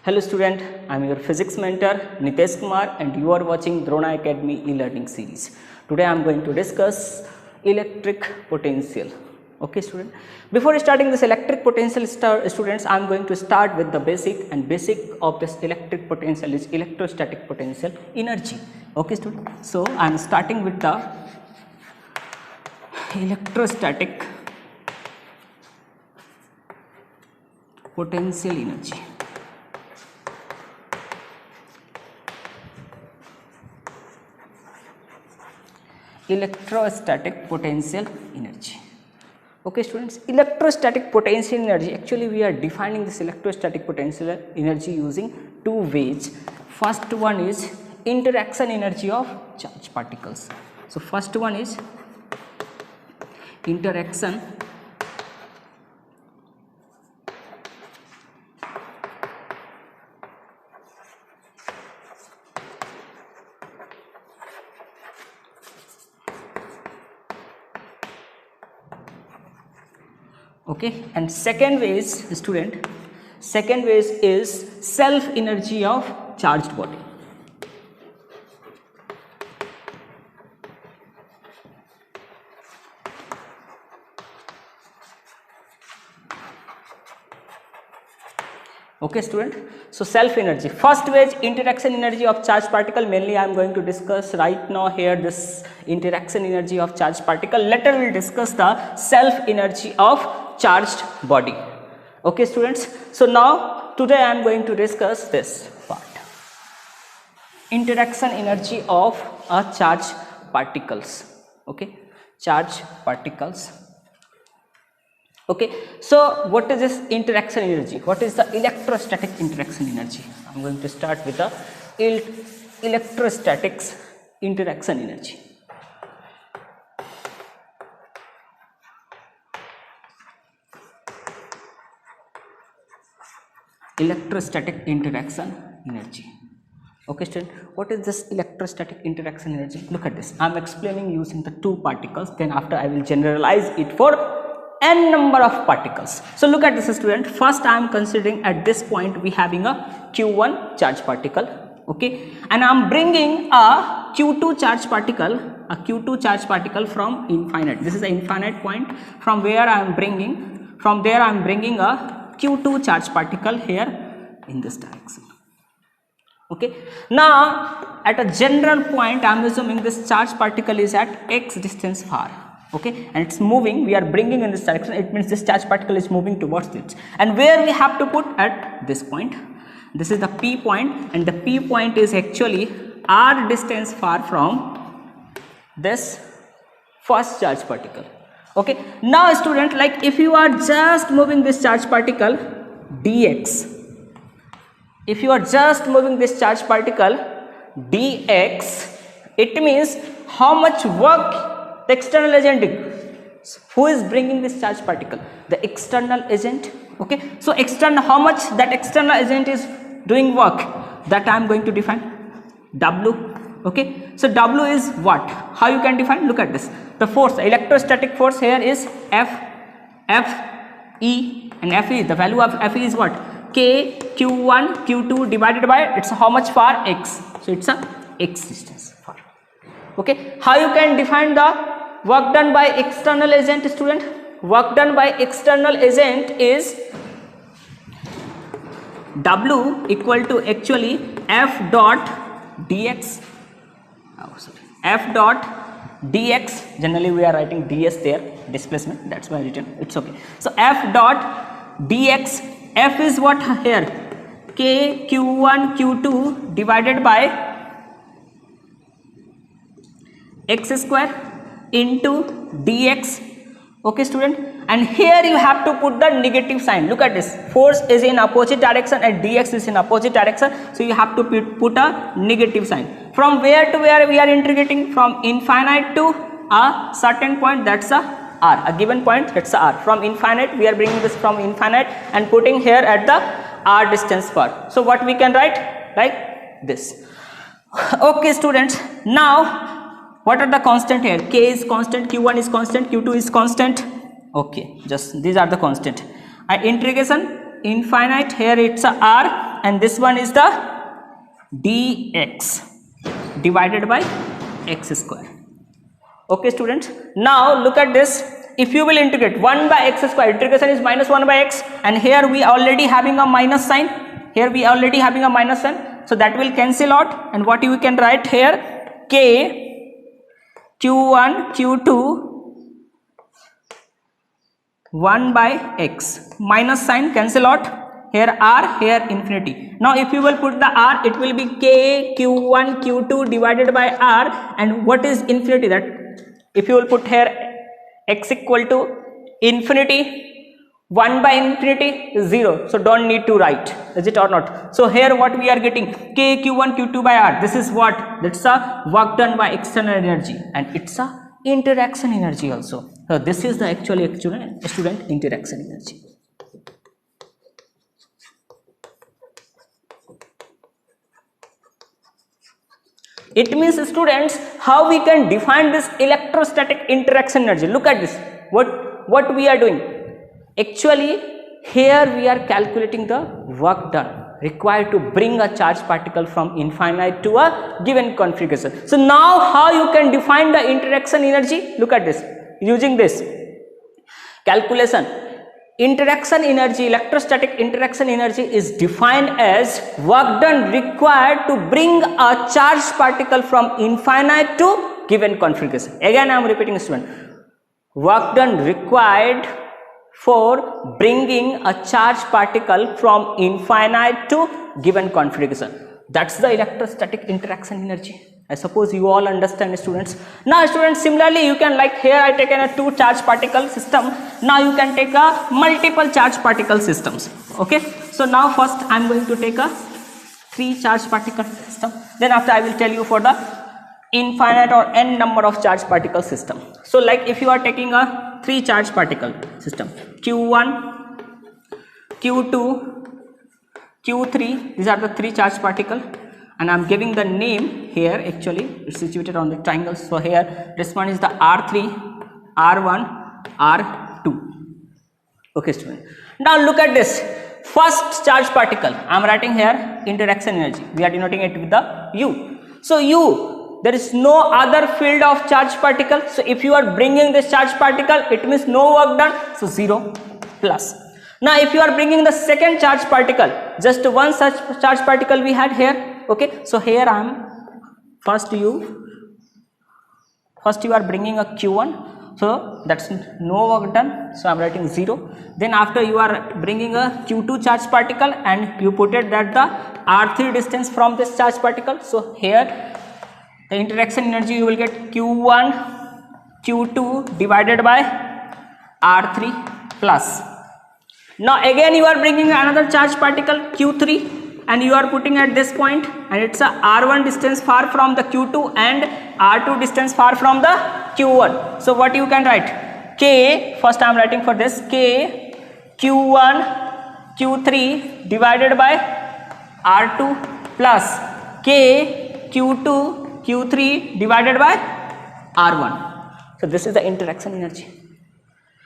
Hello student, I am your physics mentor Nitesh Kumar and you are watching Drona Academy e-learning series. Today I am going to discuss electric potential. Okay student, before starting this electric potential students, I am going to start with the basic, and basic of this electric potential is electrostatic potential energy. Okay student, so I am starting with the electrostatic potential energy. Electrostatic potential energy. Okay students, electrostatic potential energy, actually we are defining this electrostatic potential energy using two ways. First one is interaction energy of charged particles. So first one is interaction okay, and second way is student, second way is self energy of charged body. Okay student, so self energy. First way is interaction energy of charged particle. Mainly I am going to discuss right now here this interaction energy of charged particle. Later we will discuss the self energy of charged body. Okay students, so now today I am going to discuss this part, interaction energy of a charged particles. Okay, charged particles. Okay, so what is this interaction energy? What is the electrostatic interaction energy? I am going to start with the electrostatics interaction energy. Electrostatic interaction energy. Okay student, what is this electrostatic interaction energy? Look at this, I am explaining using the two particles, then after I will generalize it for n number of particles. So look at this student, first I am considering at this point we having a q1 charge particle, okay, and I am bringing a q2 charge particle, from infinite. This is an infinite point from where I am bringing, from there I am bringing a q2 charge particle here in this direction. Okay, now at a general point I am assuming this charge particle is at x distance far. Okay, and it's moving, we are bringing in this direction, it means this charge particle is moving towards it, and where we have to put at this point, this is the p point, and the p point is actually r distance far from this first charge particle. Okay, now student, like if you are just moving this charge particle dx, if you are just moving this charge particle dx, it means how much work the external agent is. Who is bringing this charge particle? The external agent. Okay, so external, how much that external agent is doing work, that I am going to define W. Okay, so W is what? How you can define? Look at this, the force, the electrostatic force here is Fe, and Fe, the value of Fe is what? K q1 q2 divided by, it's how much far? X, so it's a x distance far. Okay, how you can define the work done by external agent student? Work done by external agent is W equal to actually F dot dx, F dot dx, generally we are writing ds there, displacement, that's why I written, it's okay. So F dot dx, F is what here? K q1 q2 divided by x square into dx. Okay student, and here you have to put the negative sign. Look at this, force is in opposite direction and dx is in opposite direction, so you have to put a negative sign. From where to where we are integrating? From infinite to a certain point, that's a r, a given point, that's a r. From infinite we are bringing this from infinite and putting here at the r distance far. So what we can write? Like this. Okay students, now what are the constant here? K is constant, q1 is constant, q2 is constant. Okay, just these are the constant. Integration infinite, here it's a r, and this one is the dx divided by x square. Okay students, now look at this. If you will integrate 1 by x square, integration is minus 1 by x, and here we already having a minus sign, here we already having a minus sign, so that will cancel out, and what you can write here, k q1 q2 1 by x, minus sign cancel out, here r, here infinity. Now if you will put the r, it will be k q1 q2 divided by r, and what is infinity? That if you will put here x equal to infinity, 1 by infinity is 0, so don't need to write, is it or not? So here what we are getting, k q1 q2 by r, this is what, that's a work done by external energy, and it's a interaction energy also. So this is the actually student interaction energy. It means students, how we can define this electrostatic interaction energy. Look at this, what we are doing. Actually here we are calculating the work done required to bring a charged particle from infinite to a given configuration. So now how you can define the interaction energy? Look at this, using this calculation. Interaction energy, electrostatic interaction energy is defined as work done required to bring a charged particle from infinite to given configuration. Again I am repeating student, work done required for bringing a charged particle from infinite to given configuration. That's the electrostatic interaction energy. I suppose you all understand students. Now students, similarly you can, like here I taken a 2 charge particle system, now you can take a multiple charge particle systems. Okay, so now first I am going to take a 3 charge particle system, then after I will tell you for the infinite or n number of charge particle system. So like if you are taking a 3 charge particle system, q1 q2 q3, these are the 3 charge particle, and I am giving the name here, actually it's situated on the triangle. So here this one is the R3, R1, R2. Okay student, now look at this first charge particle. I am writing here interaction energy, we are denoting it with the U. So U, there is no other field of charge particle, so if you are bringing this charge particle, it means no work done, so 0 plus. Now if you are bringing the second charge particle, just one such charge particle we had here. Okay, so here I am, first you are bringing a q1, so that's no work done, so I am writing 0. Then after you are bringing a q2 charge particle and you put it at the r3 distance from this charge particle, so here the interaction energy you will get q1 q2 divided by r3 plus. Now again you are bringing another charge particle q3 and you are putting at this point, and it's a r1 distance far from the q2 and r2 distance far from the q1. So what you can write, k, first I am writing for this, k q1 q3 divided by r2 plus k q2 q3 divided by r1. So this is the interaction energy.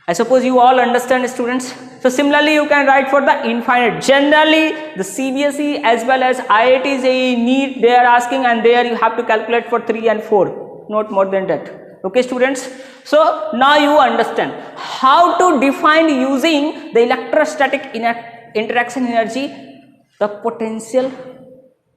I suppose you all understand students. So similarly you can write for the infinite. Generally the CBSE as well as IIT JEE NEET, they are asking, and there you have to calculate for 3 and 4, not more than that. Okay students, so now you understand how to define using the electrostatic interaction energy, the potential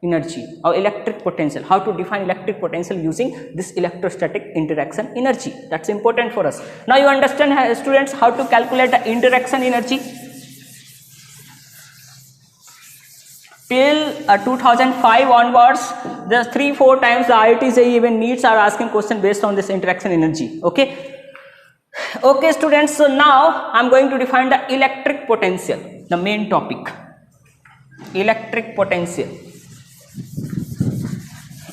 energy or electric potential, how to define electric potential using this electrostatic interaction energy. That's important for us. Now you understand students how to calculate the interaction energy. Till 2005 onwards, the 3-4 times the IIT JEE even NEETs are asking question based on this interaction energy. Okay, okay students, so now I am going to define the electric potential, the main topic, electric potential.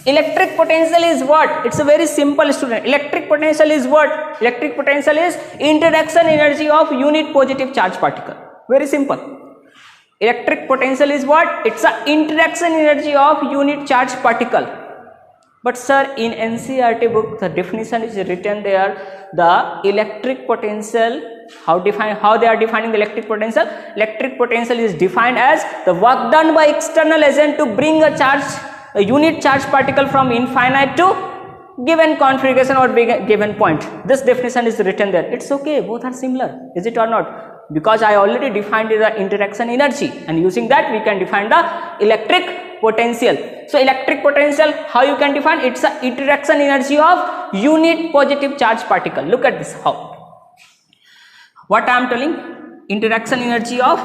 Electric potential is what? It's a very simple student. Electric potential is what? Electric potential is interaction energy of unit positive charge particle. Very simple. Electric potential is what? It's a interaction energy of unit charge particle. But sir, in NCERT book the definition is written there, the electric potential How they are defining the electric potential? Electric potential is defined as the work done by external agent to bring a unit charge particle from infinite to given configuration or given point. This definition is written there. It's okay, both are similar, is it or not? Because I already defined the interaction energy, and using that we can define the electric potential. So electric potential, how you can define? It's the interaction energy of unit positive charge particle. Look at this, how. What I am telling? Interaction energy of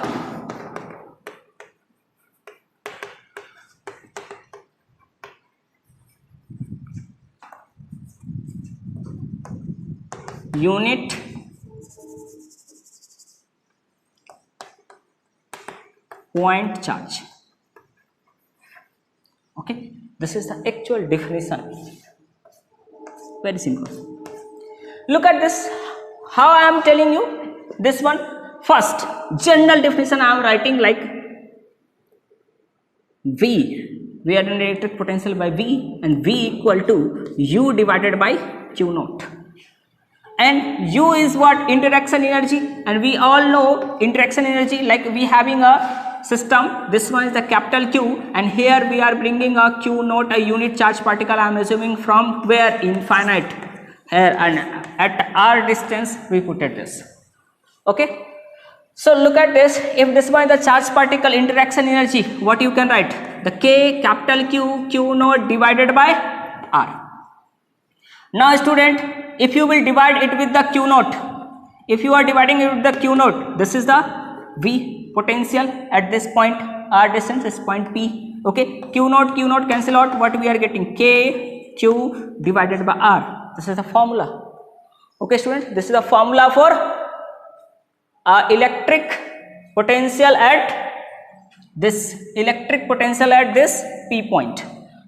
unit point charge. Okay, this is the actual definition. Very simple. Look at this, how I am telling you this one. First, general definition I am writing like V. We are in electric potential by V, and V equal to U divided by Q naught. And U is what? Interaction energy, and we all know interaction energy, like we having a system, this one is the capital Q, and here we are bringing a Q naught, a unit charge particle. I am assuming from where? Infinite, and at R distance we put it this. Okay, so look at this. If this one is the charge particle interaction energy, what you can write? The K, capital Q naught divided by R. Now student, if you will divide it with the Q naught, if you are dividing it with the Q naught, this is the V potential at this point, R distance is point P. Okay, Q naught cancel out, what we are getting? K Q divided by R. This is the formula. Okay student, this is the formula for electric potential at this P point.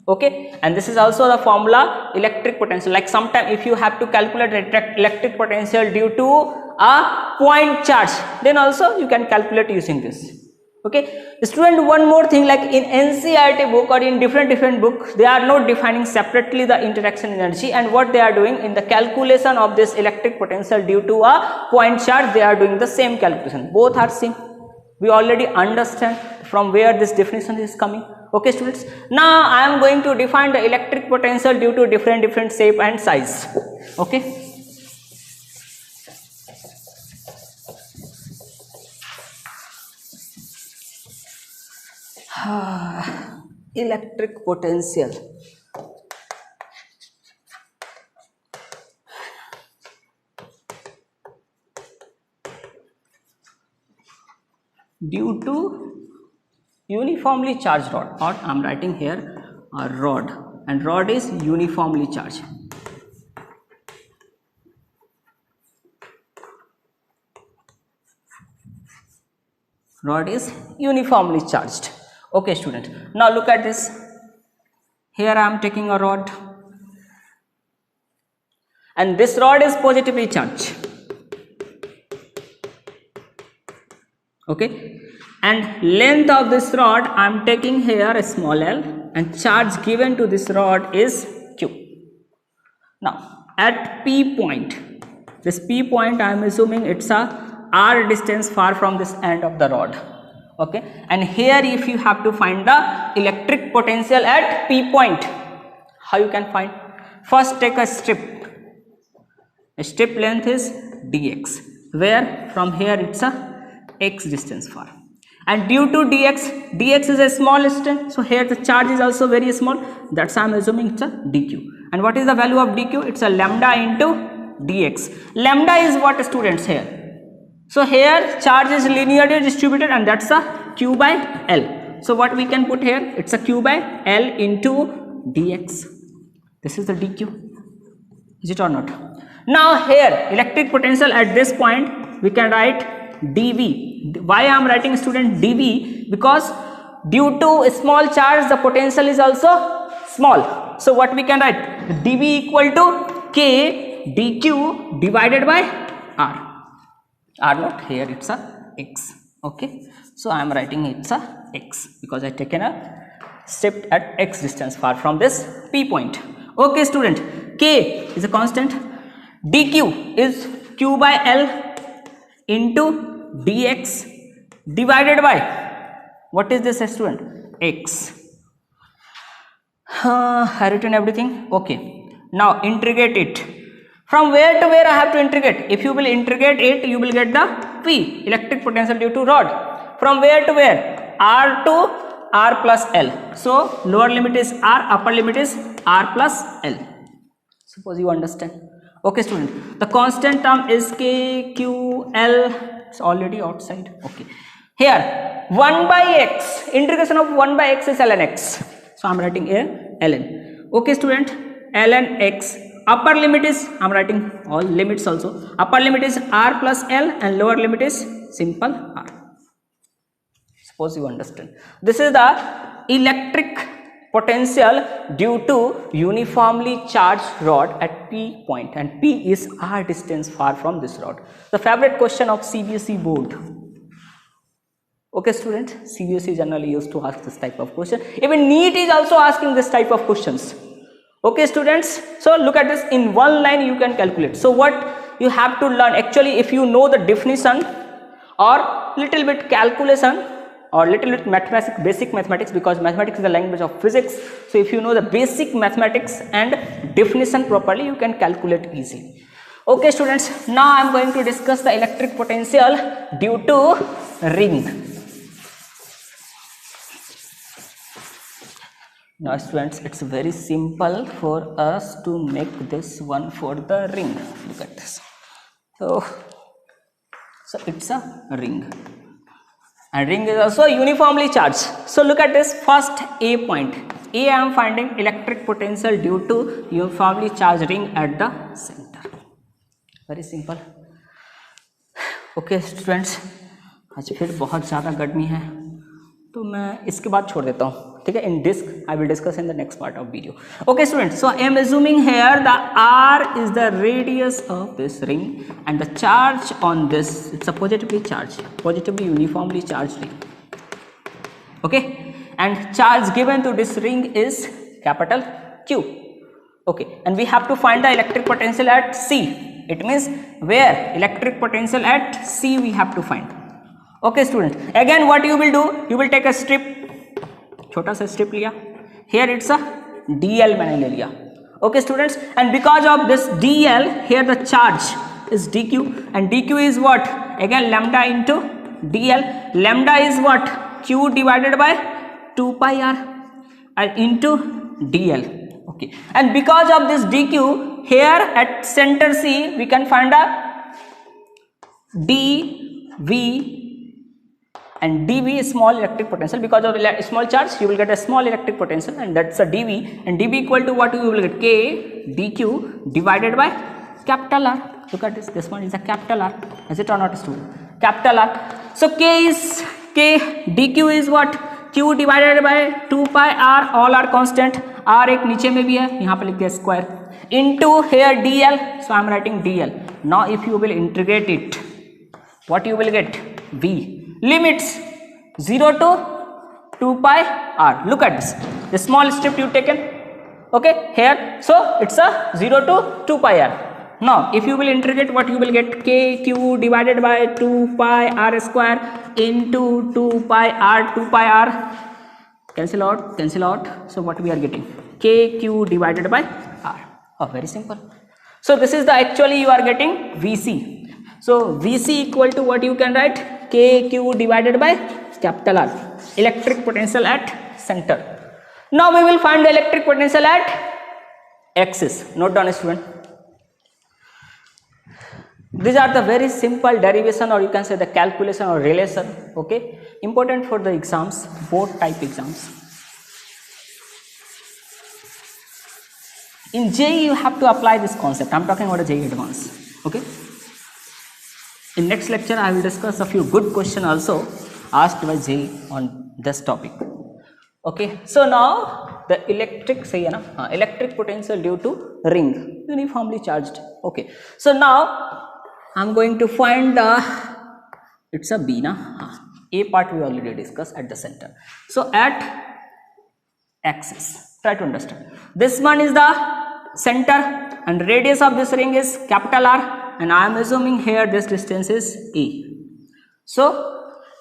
Okay, and this is also the formula electric potential. Like sometime if you have to calculate electric potential due to a point charge, then also you can calculate using this. Okay, student, one more thing, like in NCERT book or in different books, they are not defining separately the interaction energy, and what they are doing in the calculation of this electric potential due to a point charge, they are doing the same calculation. Both are same. We already understand from where this definition is coming. Okay students, now I am going to define the electric potential due to different shape and size. Okay, electric potential. Due to uniformly charged rod, or I am writing here a rod, and rod is uniformly charged. Rod is uniformly charged. Okay student, now look at this. Here I am taking a rod, and this rod is positively charged. Okay, and length of this rod I am taking here a small l, and charge given to this rod is Q. Now at P point, this P point I am assuming it's a R distance far from this end of the rod. Okay, and here if you have to find the electric potential at P point, how you can find? First take a strip. A strip length is dx, where from here it's a x distance far, and due to dx is a small distance, so here the charge is also very small, that's why I am assuming it's a dq. And what is the value of dq? It's a lambda into dx. Lambda is what students here? So here charge is linearly distributed, and that's a q by l. So what we can put here? It's a q by l into dx. This is the dq. Is it or not? Now here electric potential at this point we can write dV. Why I am writing student dV? Because due to a small charge the potential is also small. So what we can write? dV equal to k dq divided by r. R not, here it's a x. Okay, so I am writing it's a x because I taken a step at x distance far from this P point. Okay student, k is a constant, dq is q by l into dx divided by what is this student? X. I written everything. Okay. Now integrate it. From where to where I have to integrate? If you will integrate it, you will get the P, electric potential due to rod. From where to where? R to R plus L. So lower limit is R, upper limit is R plus L. Suppose you understand. Okay student, the constant term is K, Q, L. It's already outside. Okay. Here 1 by x, integration of 1 by x is ln x. So I am writing here ln. Okay student, ln x. Upper limit is, I am writing all limits also. Upper limit is R plus L and lower limit is simple R. Suppose you understand. This is the electric potential due to uniformly charged rod at P point, and P is R distance far from this rod. The favorite question of CBSE board. Okay student, CBSE generally used to ask this type of question. Even NEET is also asking this type of questions. Okay students, so look at this, in one line you can calculate. So what you have to learn, actually if you know the definition or little bit calculation or little bit mathematics, basic mathematics, because mathematics is the language of physics. So if you know the basic mathematics and definition properly, you can calculate easily. Okay students, now I am going to discuss the electric potential due to ring. Now students, it's very simple for us to make this one for the ring. Look at this. So it's a ring, and ring is also uniformly charged. So look at this first A point. A, I am finding electric potential due to uniformly charged ring at the center. Very simple. Okay students, आज फिर बहुत ज़्यादा गर्मी है तो मैं इसके बाद छोड़ देता हूँ, ठीक है. In this I will discuss in the next part of video. Okay students, so I am assuming here the R is the radius of this ring and the charge on this, it's a positively charged, positively uniformly charged ring. Okay, and charge given to this ring is capital Q. Okay, and we have to find the electric potential at C. It means where electric potential at C we have to find. Okay student, again what you will do, you will take a strip, छोटा सा strip लिया, here it's a DL मैंने ले लिया. Okay students, and because of this DL, here the charge is DQ, and DQ is what? Again lambda into DL. Lambda is what? Q divided by 2 pi R and into DL. Okay, and because of this DQ, here at center C we can find a dV, and dV is small electric potential. Because of small charge you will get a small electric potential, and that's a dV, and dV equal to what? You will get K dQ divided by capital R. Look at this one is a capital R. Is it or not student? Capital R. So K dQ is what? Q divided by 2 pi R, all are constant. R एक नीचे में भी है, यहाँ पे लिख दिया square, into here DL. So I am writing DL. Now if you will integrate it, what you will get? V. Limits 0 to 2 pi R. Look at this, the small strip you taken. Okay, here, so it's a 0 to 2 pi R. Now if you will integrate, what you will get? K Q divided by 2 pi R square into 2 pi R. 2 pi R cancel out. So what we are getting? K Q divided by R. Oh, very simple. So this is the actually you are getting VC. So VC equal to what you can write? K Q divided by capital R, electric potential at center. Now we will find the electric potential at axis. Note down student. These are the very simple derivation, or you can say the calculation or relation. Okay, important for the exams, both type exams. In JEE you have to apply this concept. I am talking about a JEE advanced. Okay. In next lecture I will discuss a few good questions also asked by JEE on this topic. Okay. So now the electric potential due to ring, uniformly charged. Okay. So now I am going to find the, it's a B na, A part we already discussed at the center. So at axis, try to understand. This one is the center and radius of this ring is capital R. and I am assuming here this distance is E. So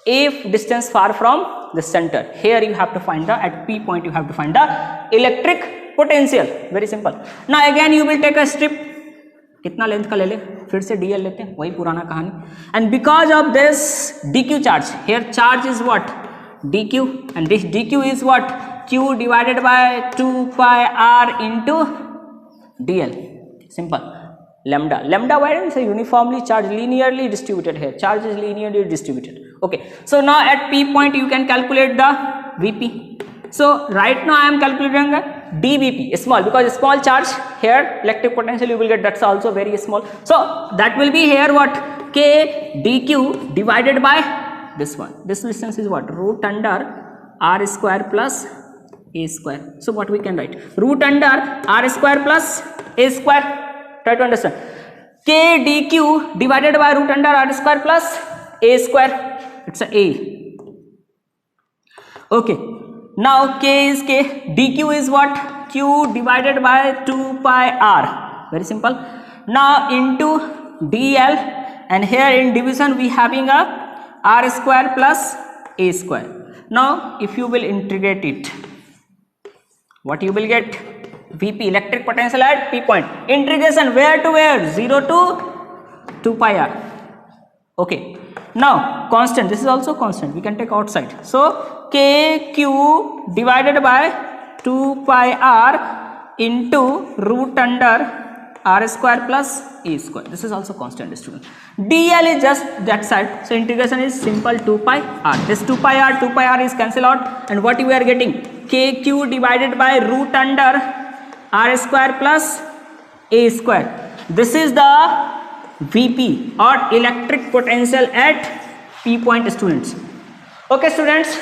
if distance far from the center, here you have to find the, at P point you have to find the electric potential. Very simple. Now again you will take a strip, कितना length का ले ले, फिर से dl लेते हैं, वही पुराना कहानी. And because of this dq charge, here charge is what, dq, and this dq is what, q divided by 2 pi r into dl. Simple. Lambda, lambda variance is uniformly charged, linearly distributed. Here charge is linearly distributed. Okay, so now at P point you can calculate the Vp. So right now I am calculating dVp, small, because small charge here electric potential you will get, that's also very small. So that will be here what, k dq divided by this one. This distance is what, root under r square plus a square. So what we can write, root under r square plus a square. Try to understand, k dq divided by root under r square plus a square, it's a a. Okay, now k is k, dq is what, q divided by 2 pi r, very simple. Now into dl, and here in division we having a r square plus a square. Now if you will integrate it, what you will get, Vp, electric potential at P point. Integration where to where, 0 to 2 pi r. Okay, now constant, this is also constant, we can take outside. So kq divided by 2 pi r into root under r square plus a square, this is also constant, student. dl is just that side, so integration is simple, 2 pi r. This 2 pi r is cancel out, and what we are getting, kq divided by root under r square plus a square. This is the Vp or electric potential at P point, students. Okay students,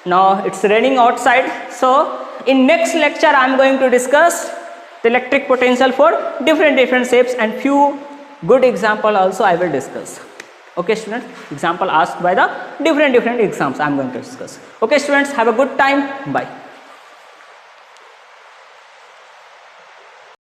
now it's raining outside, so in next lecture I am going to discuss the electric potential for different shapes, and few good example also I will discuss. Okay students, example asked by the different exams I am going to discuss. Okay students, have a good time, bye.